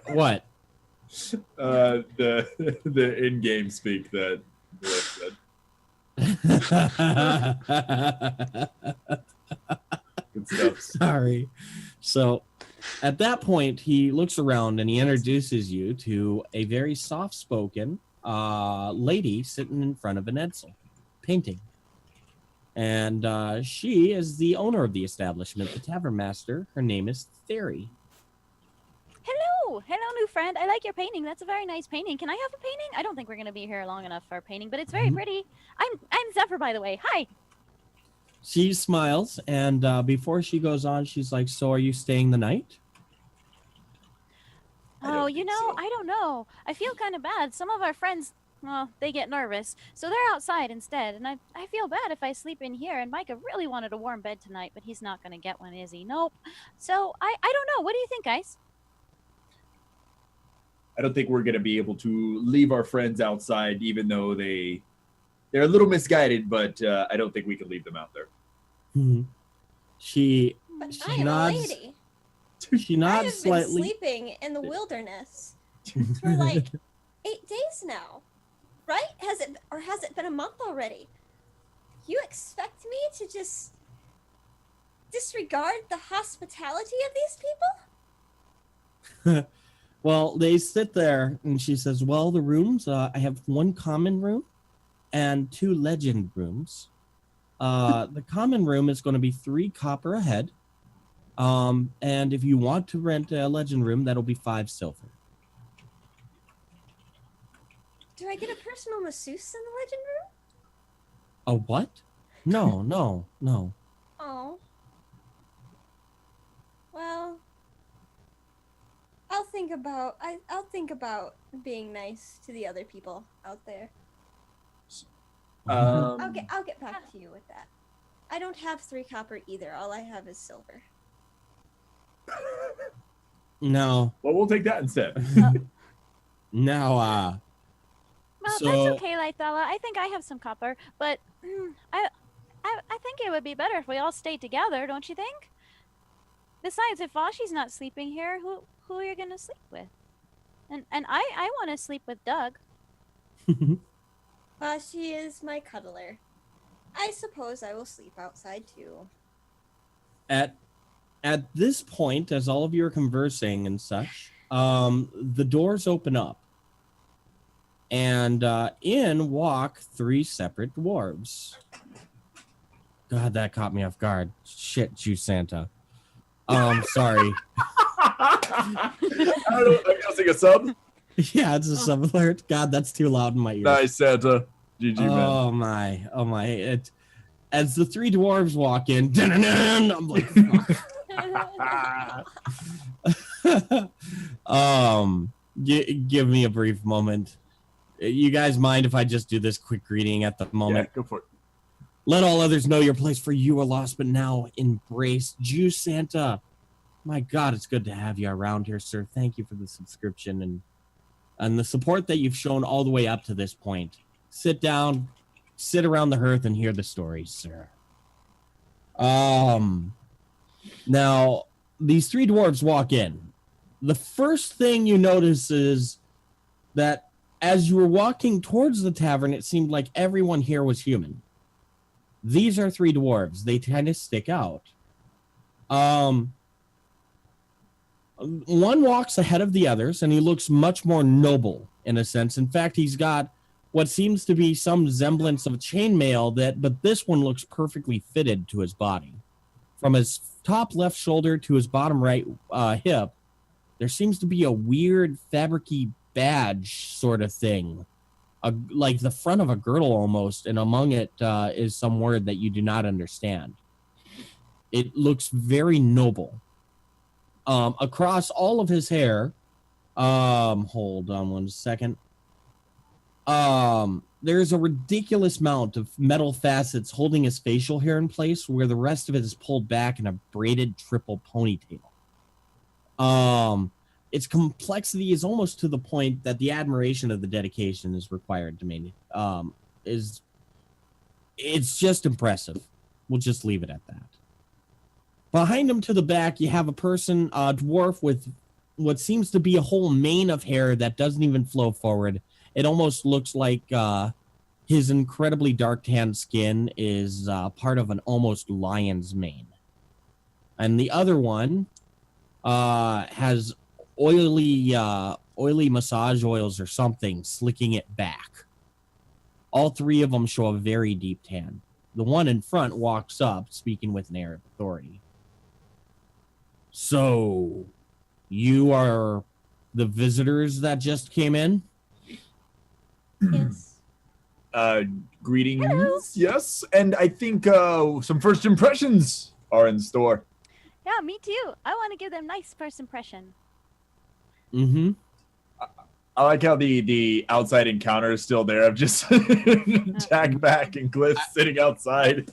What? The in-game speak that Blake said. Good stuff. Sorry. So at that point, he looks around and he introduces you to a very soft-spoken lady sitting in front of an easel, painting. And she is the owner of the establishment, the tavern master. Her name is Theory. Hello, new friend. I like your painting. That's a very nice painting. Can I have a painting? I don't think we're gonna be here long enough for a painting, but it's very pretty. I'm Zephyr, by the way. Hi. She smiles, and before she goes on, she's like, "So, are you staying the night?" Oh, I don't know. I feel kind of bad. Some of our friends, well, they get nervous, so they're outside instead. And I feel bad if I sleep in here. And Micah really wanted a warm bed tonight, but he's not gonna get one, is he? Nope. So I don't know. What do you think, guys? I don't think we're going to be able to leave our friends outside, even though they're a little misguided, but I don't think we can leave them out there. Mm-hmm. She nods. A lady. She nods slightly. I have been sleeping in the wilderness for like 8 days now, right? Has it been a month already? You expect me to just disregard the hospitality of these people? Well, they sit there, and she says, "Well, the rooms, I have one common room and 2 legend rooms. The common room is going to be 3 copper a head. And if you want to rent a legend room, that'll be 5 silver." Do I get a personal masseuse in the legend room? A what? No. Oh. Well, I'll think about being nice to the other people out there. I'll get back to you with that. I don't have 3 copper either. All I have is silver. No. Well, we'll take that instead. Now, well, so, that's okay, Lythella. I think I have some copper, but I think it would be better if we all stayed together, don't you think? Besides, if Vashi's not sleeping here, who are you gonna sleep with? And I want to sleep with Doug. Vashi is my cuddler. I suppose I will sleep outside too. At this point, as all of you are conversing and such, the doors open up, and in walk 3 separate dwarves. God, that caught me off guard. Shit, you Santa. Sorry. I don't know. I'm using a sub. Yeah, it's a sub alert. God, that's too loud in my ears. Nice, Santa. GG, man. Oh my. As the 3 dwarves walk in, I'm like, give me a brief moment. You guys mind if I just do this quick greeting at the moment? Yeah, go for it. Let all others know your place, for you are lost, but now embraced. Jew Santa. My God, it's good to have you around here, sir. Thank you for the subscription and the support that you've shown all the way up to this point. Sit down, sit around the hearth, and hear the stories, sir. Now, these 3 dwarves walk in. The first thing you notice is that as you were walking towards the tavern, it seemed like everyone here was human. These are 3 dwarves. They kind of stick out. One walks ahead of the others, and he looks much more noble in a sense. In fact, he's got what seems to be some semblance of chainmail, but this one looks perfectly fitted to his body. From his top left shoulder to his bottom right hip, there seems to be a weird fabric-y badge sort of thing. Like the front of a girdle almost, and among it is some word that you do not understand. It looks very noble. Across all of his hair, hold on one second. There's a ridiculous amount of metal facets holding his facial hair in place, where the rest of it is pulled back in a braided triple ponytail. Its complexity is almost to the point that the admiration of the dedication is required to me. It's just impressive. We'll just leave it at that. Behind him to the back, you have a person, a dwarf with what seems to be a whole mane of hair that doesn't even flow forward. It almost looks like his incredibly dark tan skin is part of an almost lion's mane. And the other one has oily massage oils or something slicking it back. All three of them show a very deep tan. The one in front walks up, speaking with an air of authority. So, you are the visitors that just came in? Yes. Greetings. Hello. Yes, and I think some first impressions are in store. Yeah, me too. I want to give them nice first impression. Mm-hmm. I like how the outside encounter is still there of just Jackback and Glyph sitting outside.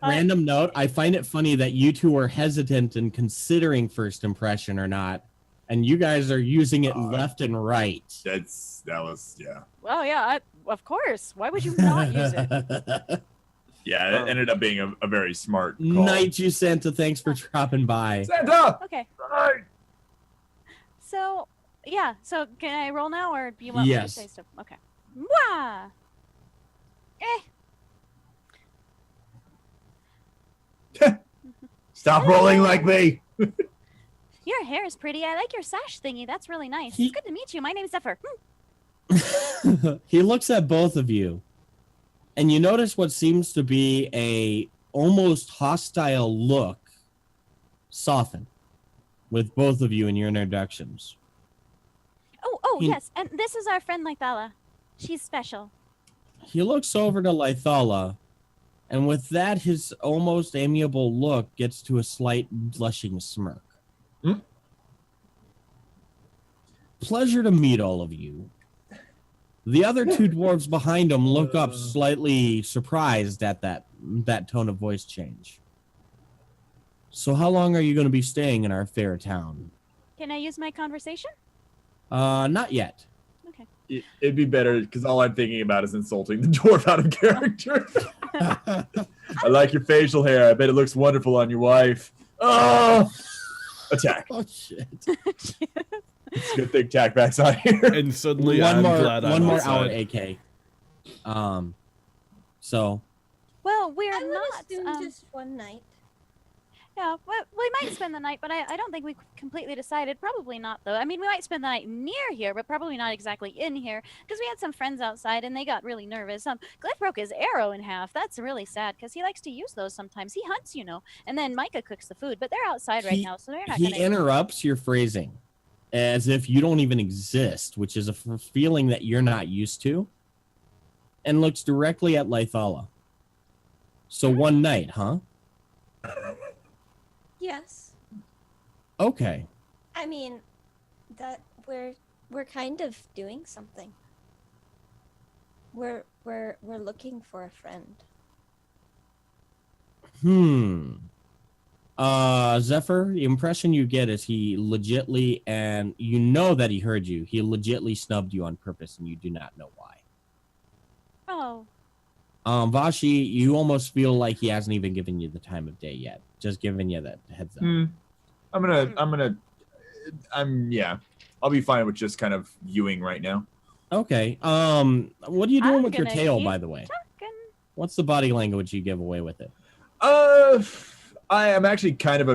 Random note, I find it funny that you two are hesitant in considering first impression or not, and you guys are using it left and right. That was Well, yeah, of course. Why would you not use it? yeah. It ended up being a very smart call. Night, you Santa. Thanks for dropping by. Santa. Okay. Right. So, yeah. So, can I roll now, or do you want me to Yes. say stuff? Okay. Mwah! Stop rolling like me. Your hair is pretty. I like your sash thingy. That's really nice. He- It's good to meet you. My name's Zephyr. He looks at both of you, and you notice what seems to be a almost hostile look soften with both of you in your introductions. Oh, He- yes. And this is our friend Lythala. She's special. He looks over to Lythala, and with that, his almost amiable look gets to a slight blushing smirk. Hmm? Pleasure to meet all of you. The other two dwarves behind him look up slightly surprised at that tone of voice change. So how long are you going to be staying in our fair town? Can I use my conversation? Not yet. Okay. It'd be better because all I'm thinking about is insulting the dwarf out of character. I like your facial hair. I bet it looks wonderful on your wife. Oh! Attack. Oh shit. It's a good thing Jackback's on here. And suddenly one I'm more glad I'm one more outside. hour AK. So Well, we're I would not. assume just one night. Yeah, well, we might spend the night, but I don't think we completely decided. Probably not, though. I mean, we might spend the night near here, but probably not exactly in here, because we had some friends outside, and they got really nervous. Glyph broke his arrow in half. That's really sad, because he likes to use those sometimes. He hunts, you know, and then Micah cooks the food, but they're outside right now, so they're not he going to... interrupts your phrasing as if you don't even exist, which is a feeling that you're not used to, and looks directly at Lythala. So one night, huh? Yes. Okay. I mean, that we're kind of doing something. We're looking for a friend. Zephyr, the impression you get is he legitly, and you know that he heard you, he legitly snubbed you on purpose, and you do not know why. Oh, Vashi, you almost feel like he hasn't even given you the time of day yet. Just giving you that heads up. I'll be fine with just kind of viewing right now. Okay. What are you doing I'm with your gonna tail, keep by the way? talking. What's the body language you give away with it? I am actually kind of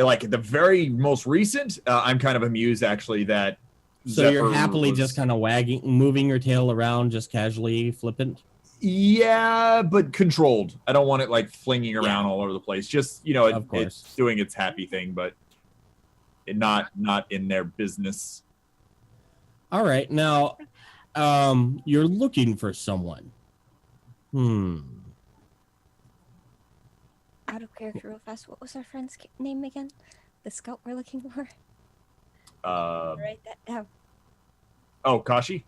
like the very most recent. I'm kind of amused actually that. So you're Zephyr happily was- just kind of moving your tail around, just casually flippant? Yeah, but controlled. I don't want it like flinging around all over the place. Just Of course. it's doing its happy thing, but not in their business. All right. Now, you're looking for someone. Out of character, real fast. What was our friend's name again? The scout we're looking for. Write that down. Oh, Kashi.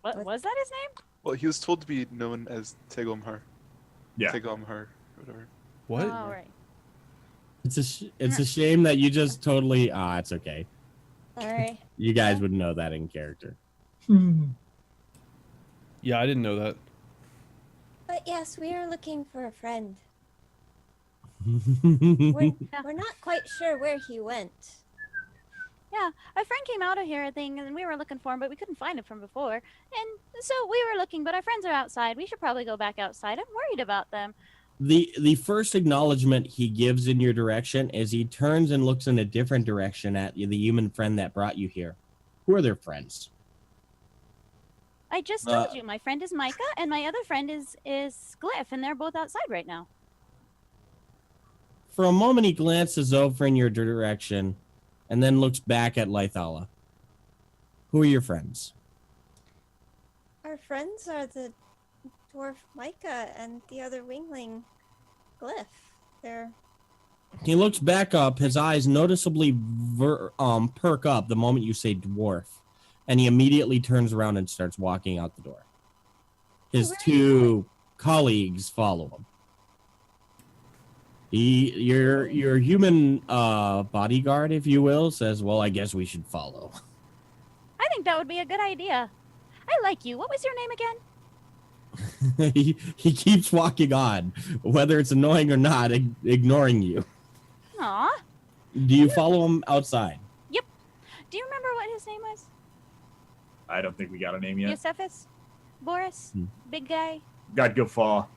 What was that his name? Well, he was told to be known as Tegomhar. Yeah. Tegomhar, whatever. What? Oh, right. It's a shame that you just totally. It's okay. Sorry. You guys would know that in character. Yeah, I didn't know that. But yes, we are looking for a friend. Hmm. We're not quite sure where he went. Yeah, a friend came out of here, I think, and we were looking for him, but we couldn't find him from before. And so we were looking, but our friends are outside. We should probably go back outside. I'm worried about them. The first acknowledgement he gives in your direction is he turns and looks in a different direction at the human friend that brought you here. Who are their friends? I just told you, my friend is Micah, and my other friend is Glyph, and they're both outside right now. For a moment, he glances over in your direction and then looks back at Lythala. Who are your friends? Our friends are the dwarf Micah and the other wingling Glyph. They're He looks back up, his eyes noticeably perk up the moment you say dwarf, and he immediately turns around and starts walking out the door. His Where are you two colleagues follow him. Your human bodyguard, if you will, says, well, I guess we should follow. I think that would be a good idea. I like you. What was your name again? he keeps walking on, whether it's annoying or not, ignoring you. Aw. Do you follow him outside? Yep. Do you remember what his name was? I don't think we got a name yet. Josephus? Boris? Big guy? Got go far.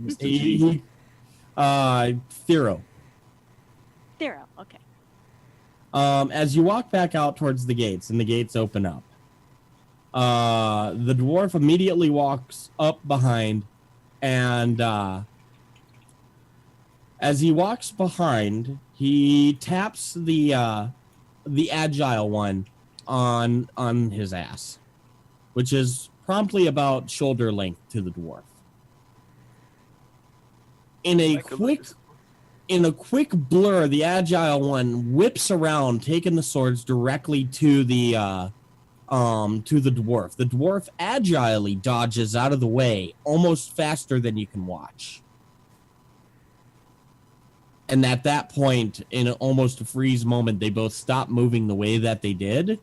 Mr. G. Thero. Thero. Okay. As you walk back out towards the gates, and the gates open up, the dwarf immediately walks up behind, and as he walks behind, he taps the agile one on his ass, which is promptly about shoulder length to the dwarf. In a quick blur, the agile one whips around, taking the swords directly to the dwarf. The dwarf agilely dodges out of the way, almost faster than you can watch. And at that point, in almost a freeze moment, they both stop moving the way that they did.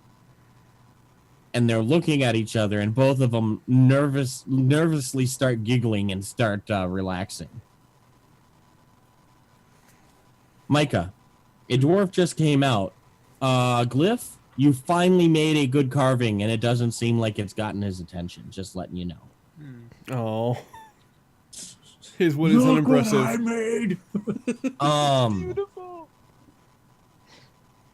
And they're looking at each other, and both of them nervously start giggling and start relaxing. Micah, a dwarf just came out. Glyph, you finally made a good carving, and it doesn't seem like it's gotten his attention. Just letting you know. Oh. His wood is unimpressive. What I made. Beautiful.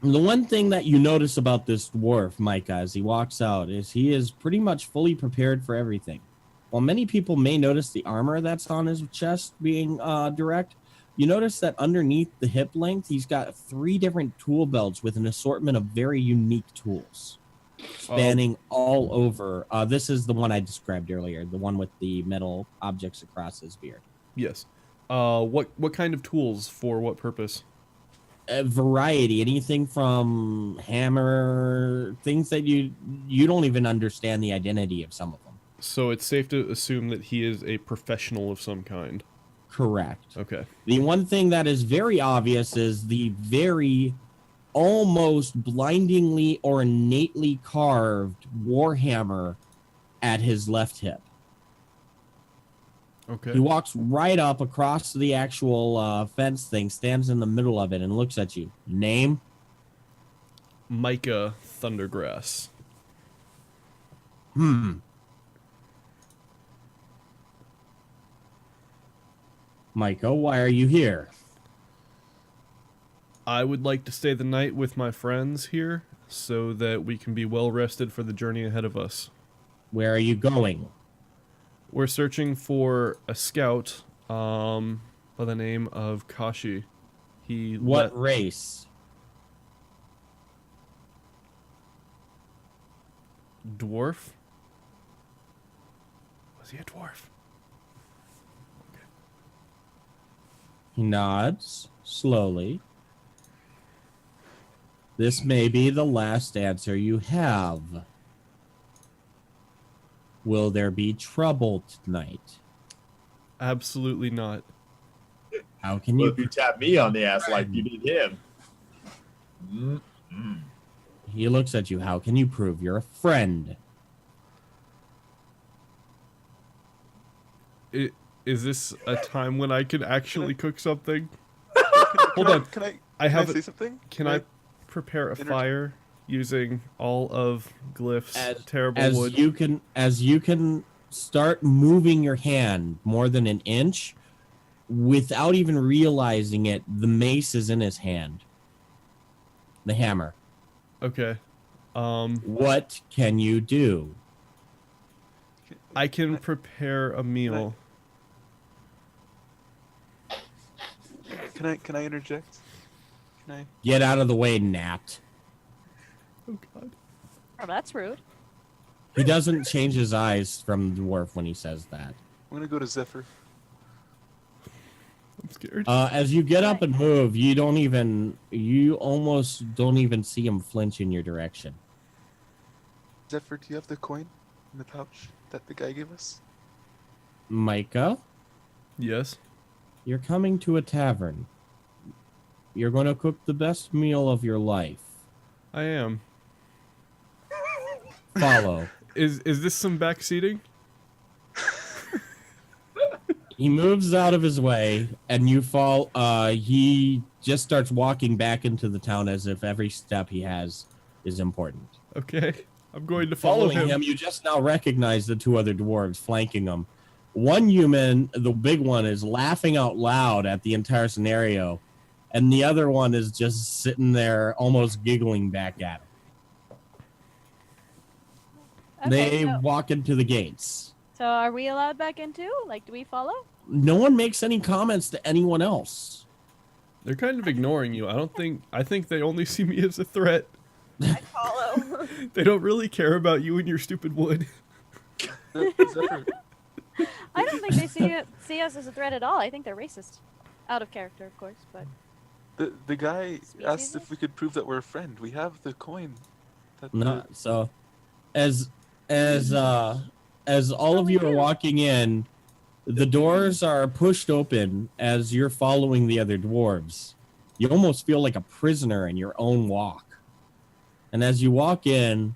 The one thing that you notice about this dwarf, Micah, as he walks out, is he is pretty much fully prepared for everything. While many people may notice the armor that's on his chest being direct, you notice that underneath the hip length, he's got 3 different tool belts with an assortment of very unique tools spanning all over. This is the one I described earlier, the one with the metal objects across his beard. Yes. What kind of tools for what purpose? A variety, anything from hammer, things that you don't even understand the identity of some of them. So it's safe to assume that he is a professional of some kind. Correct. Okay. The one thing that is very obvious is the very almost blindingly ornately carved warhammer at his left hip. Okay. He walks right up across the actual fence thing, stands in the middle of it, and looks at you. Name? Micah Thundergrass. Micah, why are you here? I would like to stay the night with my friends here so that we can be well rested for the journey ahead of us. Where are you going? We're searching for a scout by the name of Kashi. What race? Dwarf? Was he a dwarf? He nods slowly. This may be the last answer you have. Will there be trouble tonight? Absolutely not. How can Well, you? if you tap me on the ass like you did him. Mm-mm. He looks at you. How can you prove you're a friend? Is this a time when I could actually cook something? Hold on. Can I I have say something? Can I prepare a Energy. fire using all of Glyph's terrible as wood. you can start moving your hand more than an inch without even realizing it, the mace is in his hand. The hammer. Okay. What can you do? I can prepare a meal. Can I interject? Can I? Get out of the way, Nat. Oh god. Oh, that's rude. He doesn't change his eyes from the dwarf when he says that. I'm gonna go to Zephyr. I'm scared. As you get up and move, you almost don't even see him flinch in your direction. Zephyr, do you have the coin in the pouch that the guy gave us? Micah, Yes. you're coming to a tavern. You're going to cook the best meal of your life. I am. Follow. Is this some backseating? He moves out of his way, and you fall. He just starts walking back into the town as if every step he has is important. Okay. I'm going to follow Following him. him, you just now recognize the two other dwarves flanking him. One human, the big one, is laughing out loud at the entire scenario, and the other one is just sitting there almost giggling back at him. Okay, They so, walk into the gates. so are we allowed back in too? Like, do we follow? No one makes any comments to anyone else. They're kind of ignoring you. I think they only see me as a threat. I follow. They don't really care about you and your stupid wood. Zephyr, I don't think they see us as a threat at all. I think they're racist. Out of character, of course, but the guy asked Speciesist? if we could prove that we're a friend. We have the coin. That No, so as all of you are walking in, the doors are pushed open as you're following the other dwarves. You almost feel like a prisoner in your own walk. And as you walk in,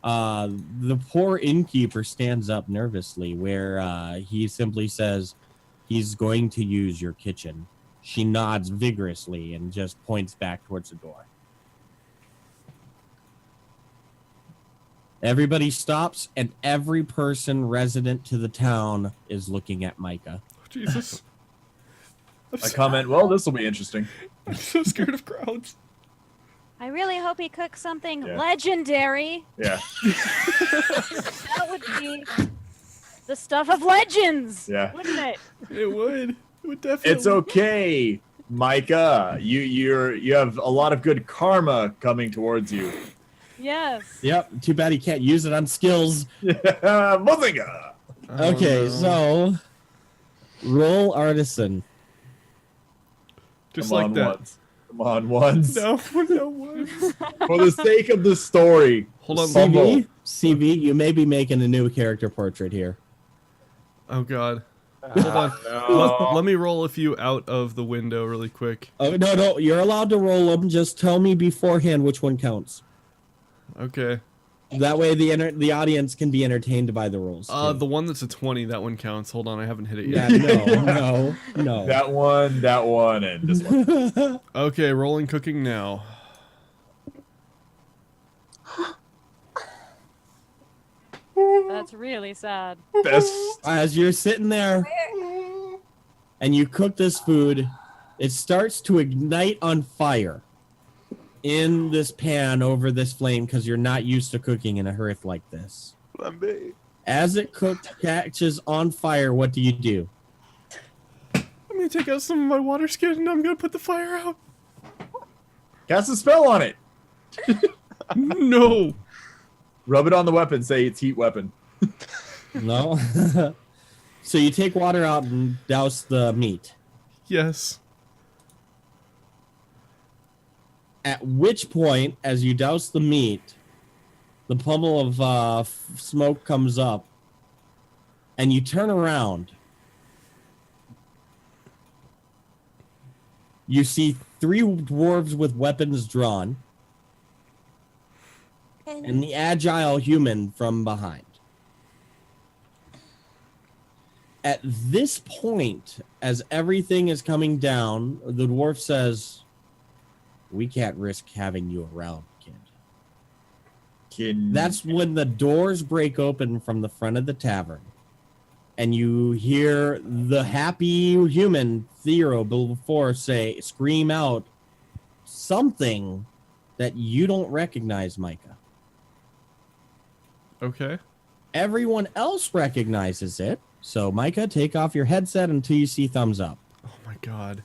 the poor innkeeper stands up nervously, where he simply says he's going to use your kitchen. She nods vigorously and just points back towards the door. Everybody stops, and every person resident to the town is looking at Micah. Oh, Jesus. I comment, well, this will be interesting. I'm so scared of crowds. I really hope he cooks something Yeah. legendary. Yeah, That would be the stuff of legends, yeah. wouldn't it? It would. It would definitely. It's okay, Micah. You have a lot of good karma coming towards you. Yes. Yep, too bad he can't use it on skills. Mozinga! Oh, Okay, no. so roll artisan. Just Come like on, that. once. Come on, once. No, no one. For the sake of the story. Hold on. Fumble. CV, you may be making a new character portrait here. Oh god. Hold on. No. Let me roll a few out of the window really quick. Oh no, you're allowed to roll them. Just tell me beforehand which one counts. Okay. That way the audience can be entertained by the rolls. too. The one that's a 20, that one counts. Hold on, I haven't hit it Yeah, yet. no. That one, and this one. Okay, rolling cooking now. That's really sad. Best. As you're sitting there and you cook this food, it starts to ignite on fire in this pan over this flame because you're not used to cooking in a hearth like this. Flambe. As it catches on fire, what do you do? I'm gonna take out some of my water skin and I'm gonna put the fire out. Cast a spell on it. No. Rub it on the weapon. Say it's heat weapon. No? So you take water out and douse the meat. Yes. At which point, as you douse the meat, the pummel of smoke comes up, and you turn around. You see 3 dwarves with weapons drawn, and the agile human from behind. At this point, as everything is coming down, the dwarf says, We can't risk having you around, kid. Can That's when the doors break open from the front of the tavern. And you hear the happy human Theo before scream out something that you don't recognize, Micah. Okay. Everyone else recognizes it. So, Micah, take off your headset until you see thumbs up. Oh my god.